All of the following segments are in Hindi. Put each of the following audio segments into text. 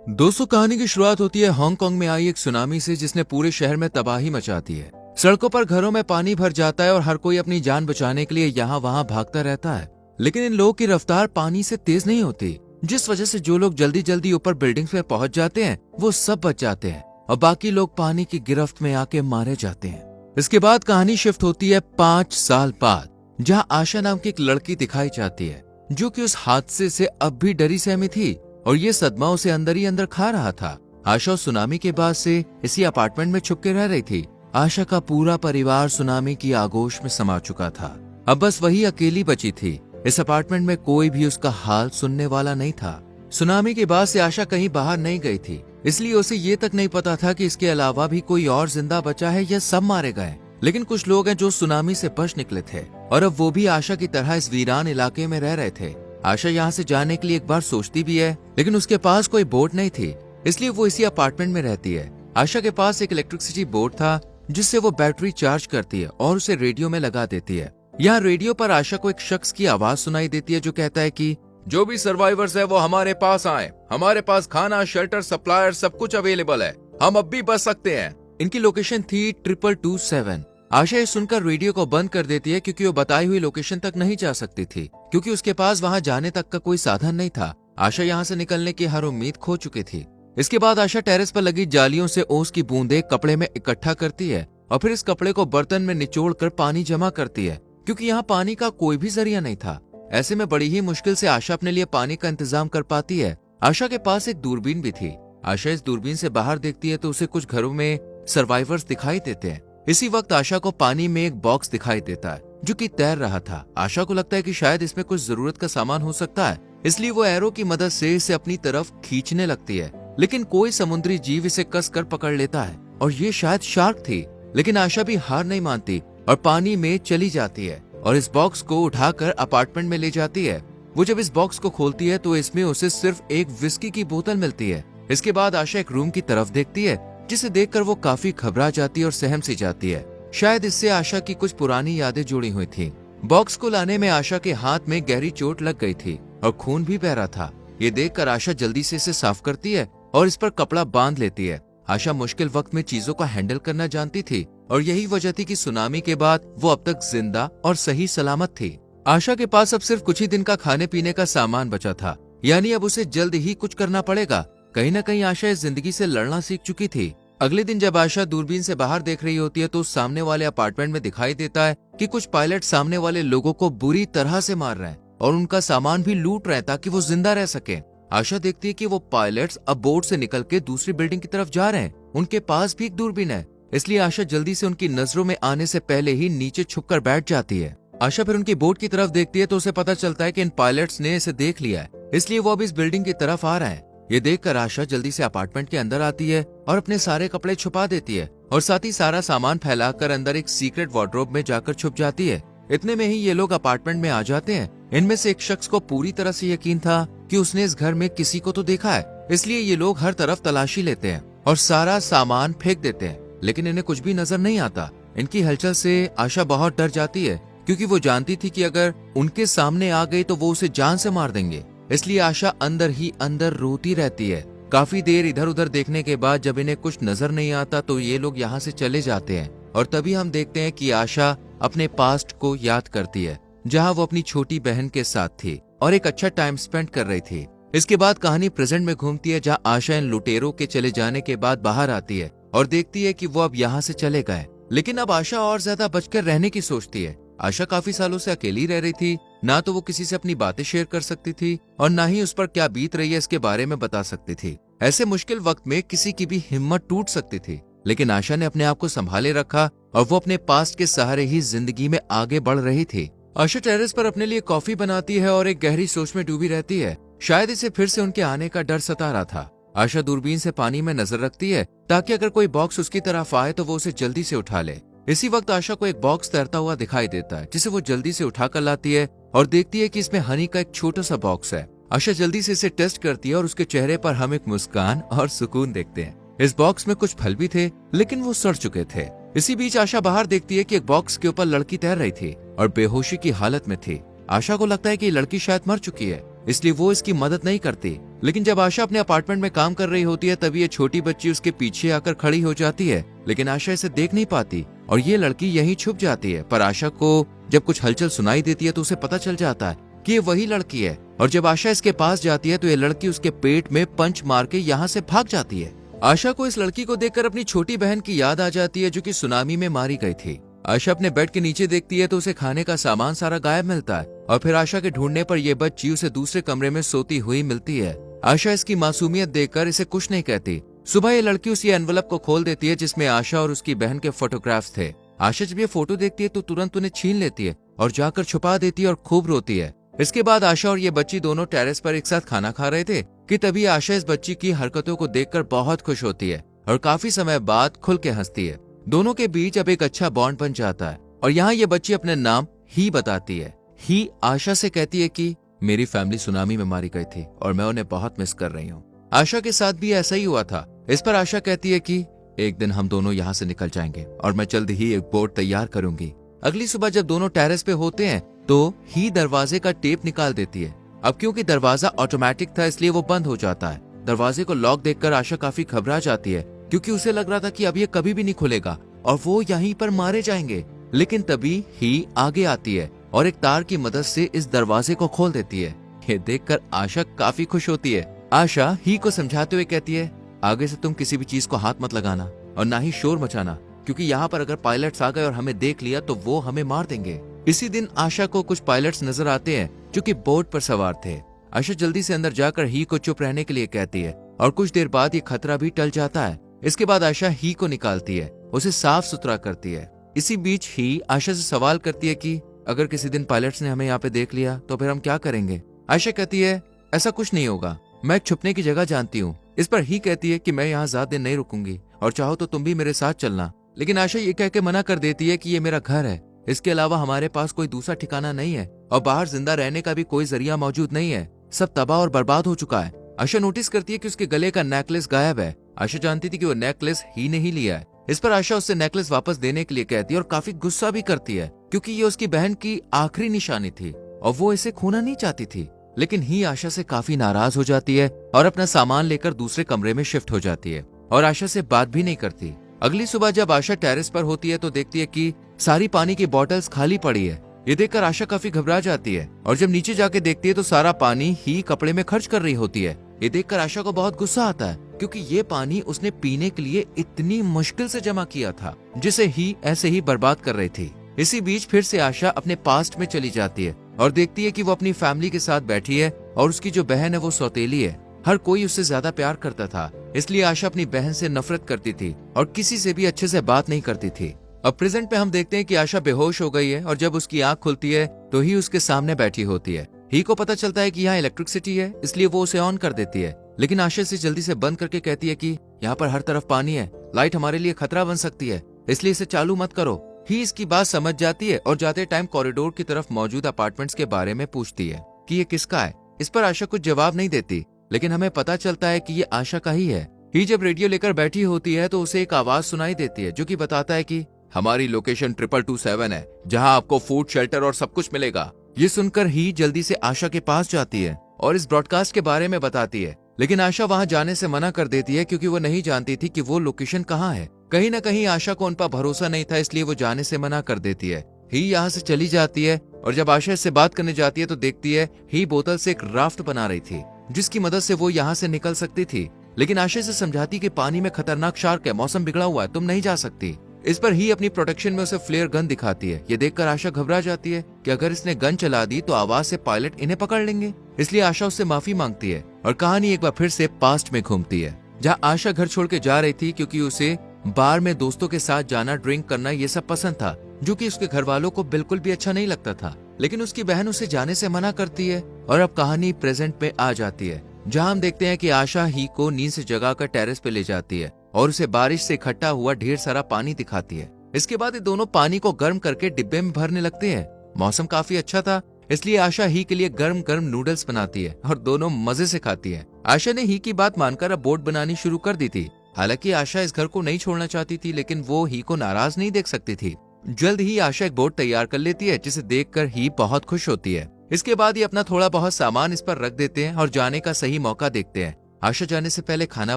दोस्तों, कहानी की शुरुआत होती है हांगकांग में आई एक सुनामी से, जिसने पूरे शहर में तबाही मचा दी है। सड़कों पर घरों में पानी भर जाता है और हर कोई अपनी जान बचाने के लिए यहाँ वहाँ भागता रहता है। लेकिन इन लोगों की रफ्तार पानी से तेज नहीं होती, जिस वजह से जो लोग जल्दी जल्दी ऊपर बिल्डिंग्स में पहुंच जाते हैं वो सब बच जाते हैं और बाकी लोग पानी की गिरफ्त में आके मारे जाते हैं। इसके बाद कहानी शिफ्ट होती है 5 साल बाद, जहाँ आशा नाम की एक लड़की दिखाई जाती है, जो कि उस हादसे से अब भी डरी सहमी थी और ये सदमा उसे अंदर ही अंदर खा रहा था। आशा सुनामी के बाद से इसी अपार्टमेंट में छुप के रह रही थी। आशा का पूरा परिवार सुनामी की आगोश में समा चुका था। अब बस वही अकेली बची थी। इस अपार्टमेंट में कोई भी उसका हाल सुनने वाला नहीं था। सुनामी के बाद से आशा कहीं बाहर नहीं गई थी, इसलिए उसे ये तक नहीं पता था कि इसके अलावा भी कोई और जिंदा बचा है या सब मारे गए। लेकिन कुछ लोग हैं जो सुनामी से बच निकले थे और अब वो भी आशा की तरह इस वीरान इलाके में रह रहे थे। आशा यहाँ से जाने के लिए एक बार सोचती भी है, लेकिन उसके पास कोई बोट नहीं थी, इसलिए वो इसी अपार्टमेंट में रहती है। आशा के पास एक इलेक्ट्रिसिटी बोर्ड था, जिससे वो बैटरी चार्ज करती है और उसे रेडियो में लगा देती है। यहाँ रेडियो पर आशा को एक शख्स की आवाज सुनाई देती है, जो कहता है कि जो भी सर्वाइवर्स है वो हमारे पास आए। हमारे पास खाना, शेल्टर, सप्लायर सब कुछ अवेलेबल है। हम अब भी बच सकते हैं। इनकी लोकेशन थी 2227। आशा ये सुनकर रेडियो को बंद कर देती है, क्योंकि वो बताई हुई लोकेशन तक नहीं जा सकती थी, क्योंकि उसके पास वहां जाने तक का कोई साधन नहीं था। आशा यहाँ से निकलने की हर उम्मीद खो चुकी थी। इसके बाद आशा टेरेस पर लगी जालियों से ओस की बूंदें कपड़े में इकट्ठा करती है और फिर इस कपड़े को बर्तन में निचोड़ कर पानी जमा करती है, क्योंकि यहाँ पानी का कोई भी जरिया नहीं था। ऐसे में बड़ी ही मुश्किल से आशा अपने लिए पानी का इंतजाम कर पाती है। आशा के पास एक दूरबीन भी थी। आशा इस दूरबीन से बाहर देखती है तो उसे कुछ घरों में सर्वाइवर्स दिखाई देते हैं। इसी वक्त आशा को पानी में एक बॉक्स दिखाई देता है, जो कि तैर रहा था। आशा को लगता है कि शायद इसमें कुछ जरूरत का सामान हो सकता है, इसलिए वो एरो की मदद से इसे अपनी तरफ खींचने लगती है। लेकिन कोई समुद्री जीव इसे कस कर पकड़ लेता है और ये शायद शार्क थी। लेकिन आशा भी हार नहीं मानती और पानी में चली जाती है और इस बॉक्स को उठाकर अपार्टमेंट में ले जाती है। वो जब इस बॉक्स को खोलती है तो इसमें उसे सिर्फ एक विस्की की बोतल मिलती है। इसके बाद आशा एक रूम की तरफ देखती है, जिसे देखकर वो काफी घबरा जाती है और सहम सी जाती है। शायद इससे आशा की कुछ पुरानी यादें जुड़ी हुई थी। बॉक्स को लाने में आशा के हाथ में गहरी चोट लग गई थी और खून भी बह रहा था। ये देखकर आशा जल्दी से इसे साफ करती है और इस पर कपड़ा बांध लेती है। आशा मुश्किल वक्त में चीजों का हैंडल करना जानती थी और यही वजह थी कि सुनामी के बाद वो अब तक जिंदा और सही सलामत थी। आशा के पास अब सिर्फ कुछ ही दिन का खाने पीने का सामान बचा था, यानी अब उसे जल्द ही कुछ करना पड़ेगा। कहीं न कहीं आशा इस जिंदगी से लड़ना सीख चुकी थी। अगले दिन जब आशा दूरबीन से बाहर देख रही होती है तो सामने वाले अपार्टमेंट में दिखाई देता है कि कुछ पायलट सामने वाले लोगों को बुरी तरह से मार रहे हैं और उनका सामान भी लूट रहे हैं ताकि वो जिंदा रह सके। आशा देखती है कि वो पायलट्स अब बोट से निकल के दूसरी बिल्डिंग की तरफ जा रहे हैं। उनके पास भी एक दूरबीन है, इसलिए आशा जल्दी से उनकी नजरों में आने से पहले ही नीचे छुपकर बैठ जाती है। आशा फिर उनकी बोट की तरफ देखती है तो उसे पता चलता है कि इन पायलट्स ने इसे देख लिया है, इसलिए वो अब इस बिल्डिंग की तरफ आ रहे हैं। ये देखकर आशा जल्दी से अपार्टमेंट के अंदर आती है और अपने सारे कपड़े छुपा देती है और साथ ही सारा सामान फैलाकर अंदर एक सीक्रेट वार्डरोब में जाकर छुप जाती है। इतने में ही ये लोग अपार्टमेंट में आ जाते हैं। इनमें से एक शख्स को पूरी तरह से यकीन था कि उसने इस घर में किसी को तो देखा है, इसलिए ये लोग हर तरफ तलाशी लेते हैं और सारा सामान फेंक देते हैं, लेकिन इन्हें कुछ भी नजर नहीं आता। इनकी हलचल से आशा बहुत डर जाती है, क्योंकि वो जानती थी कि अगर उनके सामने आ गई तो वो उसे जान से मार देंगे। इसलिए आशा अंदर ही अंदर रोती रहती है। काफी देर इधर उधर देखने के बाद जब इन्हें कुछ नजर नहीं आता तो ये लोग यहाँ से चले जाते हैं और तभी हम देखते हैं कि आशा अपने पास्ट को याद करती है, जहाँ वो अपनी छोटी बहन के साथ थी और एक अच्छा टाइम स्पेंड कर रही थी। इसके बाद कहानी प्रेजेंट में घूमती है, जहाँ आशा इन लुटेरों के चले जाने के बाद बाहर आती है और देखती है कि वो अब यहाँ से चले गए। लेकिन अब आशा और ज्यादा बचकर रहने की सोचती है। आशा काफी सालों से अकेली रह रही थी, ना तो वो किसी से अपनी बातें शेयर कर सकती थी और ना ही उस पर क्या बीत रही है इसके बारे में बता सकती थी। ऐसे मुश्किल वक्त में किसी की भी हिम्मत टूट सकती थी, लेकिन आशा ने अपने आप को संभाले रखा और वो अपने पास्ट के सहारे ही जिंदगी में आगे बढ़ रही थी। आशा टेरेस पर अपने लिए कॉफी बनाती है और एक गहरी सोच में डूबी रहती है। शायद इसे फिर से उनके आने का डर सता रहा था। आशा दूरबीन से पानी में नजर रखती है ताकि अगर कोई बॉक्स उसकी तरफ आए तो वो उसे जल्दी से उठा ले। इसी वक्त आशा को एक बॉक्स तैरता हुआ दिखाई देता है, जिसे वो जल्दी से उठा कर लाती है और देखती है कि इसमें हनी का एक छोटा सा बॉक्स है। आशा जल्दी से इसे टेस्ट करती है और उसके चेहरे पर हम एक मुस्कान और सुकून देखते हैं। इस बॉक्स में कुछ फल भी थे, लेकिन वो सड़ चुके थे। इसी बीच आशा बाहर देखती है कि एक बॉक्स के ऊपर लड़की तैर रही थी और बेहोशी की हालत में थी। आशा को लगता है कि ये लड़की शायद मर चुकी है, इसलिए वो इसकी मदद नहीं करती। लेकिन जब आशा अपने अपार्टमेंट में काम कर रही होती है तभी ये छोटी बच्ची उसके पीछे आकर खड़ी हो जाती है, लेकिन आशा इसे देख नहीं पाती और ये लड़की यहीं छुप जाती है। पर आशा को जब कुछ हलचल सुनाई देती है तो उसे पता चल जाता है कि ये वही लड़की है, और जब आशा इसके पास जाती है तो ये लड़की उसके पेट में पंच मार के यहाँ से भाग जाती है। आशा को इस लड़की को देखकर अपनी छोटी बहन की याद आ जाती है जो कि सुनामी में मारी गई थी। आशा अपने बेड के नीचे देखती है तो उसे खाने का सामान सारा गायब मिलता है, और फिर आशा के ढूंढने पर यह बच्ची उसे दूसरे कमरे में सोती हुई मिलती है। आशा इसकी मासूमियत देखकर इसे कुछ नहीं कहती। सुबह ये लड़की उस एनवलप को खोल देती है जिसमें आशा और उसकी बहन के फोटोग्राफ्स थे। आशा जब ये फोटो देखती है तो तुरंत उन्हें छीन लेती है और जाकर छुपा देती है और खूब रोती है। इसके बाद आशा और ये बच्ची दोनों टेरेस पर एक साथ खाना खा रहे थे कि तभी आशा इस बच्ची की हरकतों को देखकर बहुत खुश होती है और काफी समय बाद खुल के हंसती है। दोनों के बीच अब एक अच्छा बॉन्ड बन जाता है और यहाँ ये बच्ची अपने नाम ही बताती है। ही आशा से कहती है कि मेरी फैमिली सुनामी में मारी गई थी और मैं उन्हें बहुत मिस कर रही हूँ। आशा के साथ भी ऐसा ही हुआ था। इस पर आशा कहती है कि एक दिन हम दोनों यहाँ से निकल जाएंगे और मैं जल्द ही एक बोट तैयार करूंगी। अगली सुबह जब दोनों टेरेस पे होते हैं तो ही दरवाजे का टेप निकाल देती है। अब क्योंकि दरवाजा ऑटोमेटिक था इसलिए वो बंद हो जाता है। दरवाजे को लॉक देखकर आशा काफी घबरा जाती है क्योंकि उसे लग रहा था कि अब ये कभी भी नहीं खुलेगा और वो यहीं पर मारे जाएंगे। लेकिन तभी ही आगे आती है और एक तार की मदद से इस दरवाजे को खोल देती है। ये देखकर आशा काफी खुश होती है। आशा ही को समझाते हुए कहती है आगे से तुम किसी भी चीज को हाथ मत लगाना और ना ही शोर मचाना, क्योंकि यहाँ पर अगर पायलट्स आ गए और हमें देख लिया तो वो हमें मार देंगे। इसी दिन आशा को कुछ पायलट्स नजर आते हैं जो कि बोट पर सवार थे। आशा जल्दी से अंदर जाकर ही को चुप रहने के लिए कहती है और कुछ देर बाद ये खतरा भी टल जाता है। इसके बाद आशा ही को निकालती है, उसे साफ सुथरा करती है। इसी बीच ही आशा से सवाल करती है कि अगर किसी दिन पायलट्स ने हमें यहाँ पे देख लिया तो फिर हम क्या करेंगे। आशा कहती है ऐसा कुछ नहीं होगा, मैं छुपने की जगह जानती हूँ। इस पर ही कहती है कि मैं यहाँ ज्यादा दिन नहीं रुकूंगी और चाहो तो तुम भी मेरे साथ चलना। लेकिन आशा ये कह के मना कर देती है कि ये मेरा घर है, इसके अलावा हमारे पास कोई दूसरा ठिकाना नहीं है और बाहर जिंदा रहने का भी कोई जरिया मौजूद नहीं है, सब तबाह और बर्बाद हो चुका है। आशा नोटिस करती है कि उसके गले का नेकलेस गायब है। आशा जानती थी कि वो नेकलेस ही ने ही लिया है। इस पर आशा उससे नेकलेस वापस देने के लिए कहती है और काफी गुस्सा भी करती है क्योंकि ये उसकी बहन की आखिरी निशानी थी और वो इसे खोना नहीं चाहती थी। लेकिन ही आशा से काफी नाराज हो जाती है और अपना सामान लेकर दूसरे कमरे में शिफ्ट हो जाती है और आशा से बात भी नहीं करती। अगली सुबह जब आशा टेरेस पर होती है तो देखती है कि सारी पानी की बोतल्स खाली पड़ी है। ये देखकर आशा काफी घबरा जाती है और जब नीचे जाके देखती है तो सारा पानी ही कपड़े में खर्च कर रही होती है। ये देखकर आशा को बहुत गुस्सा आता है क्योंकि ये पानी उसने पीने के लिए इतनी मुश्किल से जमा किया था जिसे ही ऐसे ही बर्बाद कर रही थी। इसी बीच फिर से आशा अपने पास्ट में चली जाती है और देखती है कि वो अपनी फैमिली के साथ बैठी है और उसकी जो बहन है वो सौतेली है। हर कोई उससे ज्यादा प्यार करता था, इसलिए आशा अपनी बहन से नफरत करती थी और किसी से भी अच्छे से बात नहीं करती थी। अब प्रेजेंट में हम देखते हैं कि आशा बेहोश हो गई है और जब उसकी आंख खुलती है तो ही उसके सामने बैठी होती है। ही को पता चलता है कि यहाँ इलेक्ट्रिसिटी है, इसलिए वो उसे ऑन कर देती है। लेकिन आशा से जल्दी से बंद करके कहती है कि यहाँ पर हर तरफ पानी है, लाइट हमारे लिए खतरा बन सकती है, इसलिए इसे चालू मत करो। ही इसकी बात समझ जाती है और जाते टाइम कॉरिडोर की तरफ मौजूद अपार्टमेंट्स के बारे में पूछती है कि ये किसका है। इस पर आशा कुछ जवाब नहीं देती, लेकिन हमें पता चलता है कि ये आशा का ही है। ही जब रेडियो लेकर बैठी होती है तो उसे एक आवाज सुनाई देती है जो कि बताता है कि हमारी लोकेशन 2227 है, जहां आपको फूड, शेल्टर और सब कुछ मिलेगा। ये सुनकर ही जल्दी से आशा के पास जाती है और इस ब्रॉडकास्ट के बारे में बताती है, लेकिन आशा वहां जाने से मना कर देती है क्योंकि वो नहीं जानती थी कि वो लोकेशन कहाँ है। कहीं न कहीं आशा को उन पर भरोसा नहीं था, इसलिए वो जाने से मना कर देती है। ही यहाँ से चली जाती है और जब आशा इससे बात करने जाती है तो देखती है ही बोतल से एक राफ्ट बना रही थी जिसकी मदद से वो यहाँ से निकल सकती थी। लेकिन आशा से समझाती कि पानी में खतरनाक शार्क है, मौसम बिगड़ा हुआ है, तुम नहीं जा सकती। इस पर ही अपनी प्रोटेक्शन में उसे फ्लेयर गन दिखाती है। ये देखकर आशा घबरा जाती है कि अगर इसने गन चला दी तो आवाज से पायलट इन्हें पकड़ लेंगे, इसलिए आशा उससे माफी मांगती है और कहानी एक बार फिर से पास्ट में घूमती है जहाँ आशा घर छोड़ के जा रही थी क्योंकि उसे बार में दोस्तों के साथ जाना, ड्रिंक करना ये सब पसंद था जो कि उसके घर वालों को बिल्कुल भी अच्छा नहीं लगता था। लेकिन उसकी बहन उसे जाने से मना करती है और अब कहानी प्रेजेंट में आ जाती है जहाँ हम देखते हैं कि आशा ही को नींद से जगाकर टेरेस पे ले जाती है और उसे बारिश से इकट्ठा हुआ ढेर सारा पानी दिखाती है। इसके बाद ये दोनों पानी को गर्म करके डिब्बे में भरने लगते हैं। मौसम काफी अच्छा था, इसलिए आशा ही के लिए गर्म गर्म नूडल्स बनाती है और दोनों मजे से खाती है। आशा ने ही की बात मानकर अब बोट बनानी शुरू कर दी थी। हालांकि आशा इस घर को नहीं छोड़ना चाहती थी, लेकिन वो ही को नाराज नहीं देख सकती थी। जल्द ही आशा एक बोट तैयार कर लेती है जिसे देखकर ही बहुत खुश होती है। इसके बाद ये अपना थोड़ा बहुत सामान इस पर रख देते हैं और जाने का सही मौका देखते हैं। आशा जाने से पहले खाना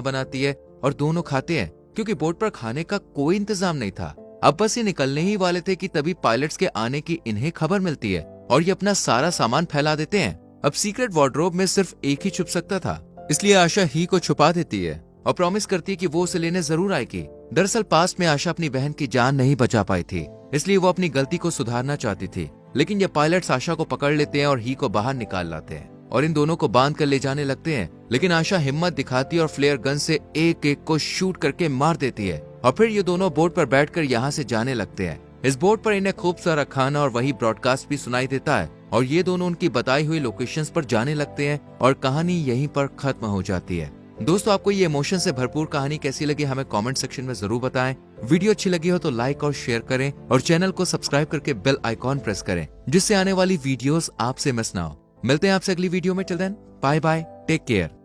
बनाती है और दोनों खाते हैं, क्योंकि बोट पर खाने का कोई इंतजाम नहीं था। अब बस ये निकलने ही वाले थे कि तभी पायलट्स के आने की इन्हें खबर मिलती है और ये अपना सारा सामान फैला देते हैं। अब सीक्रेट वार्डरोब में सिर्फ एक ही छुप सकता था, इसलिए आशा ही को छुपा देती है और प्रॉमिस करती है कि वो उसे लेने जरूर आएगी। दरअसल पास्ट में आशा अपनी बहन की जान नहीं बचा पाई थी, इसलिए वो अपनी गलती को सुधारना चाहती थी। लेकिन ये पायलट्स आशा को पकड़ लेते हैं और ही को बाहर निकाल लाते हैं और इन दोनों को बांध कर ले जाने लगते हैं। लेकिन आशा हिम्मत दिखाती है और फ्लेयर गन से एक एक को शूट करके मार देती है और फिर ये दोनों बोट पर बैठकर यहाँ से जाने लगते हैं। इस बोट पर इन्हें खूब सारा खाना और वही ब्रॉडकास्ट भी सुनाई देता है और ये दोनों उनकी बताई हुई लोकेशंस पर जाने लगते हैं और कहानी यहीं पर खत्म हो जाती है। दोस्तों, आपको ये इमोशन से भरपूर कहानी कैसी लगी हमें कमेंट सेक्शन में जरूर बताएं। वीडियो अच्छी लगी हो तो लाइक और शेयर करें और चैनल को सब्सक्राइब करके बेल आइकॉन प्रेस करें, जिससे आने वाली वीडियोस आपसे मिस ना हो। मिलते हैं आपसे अगली वीडियो में। Till then bye bye, take care.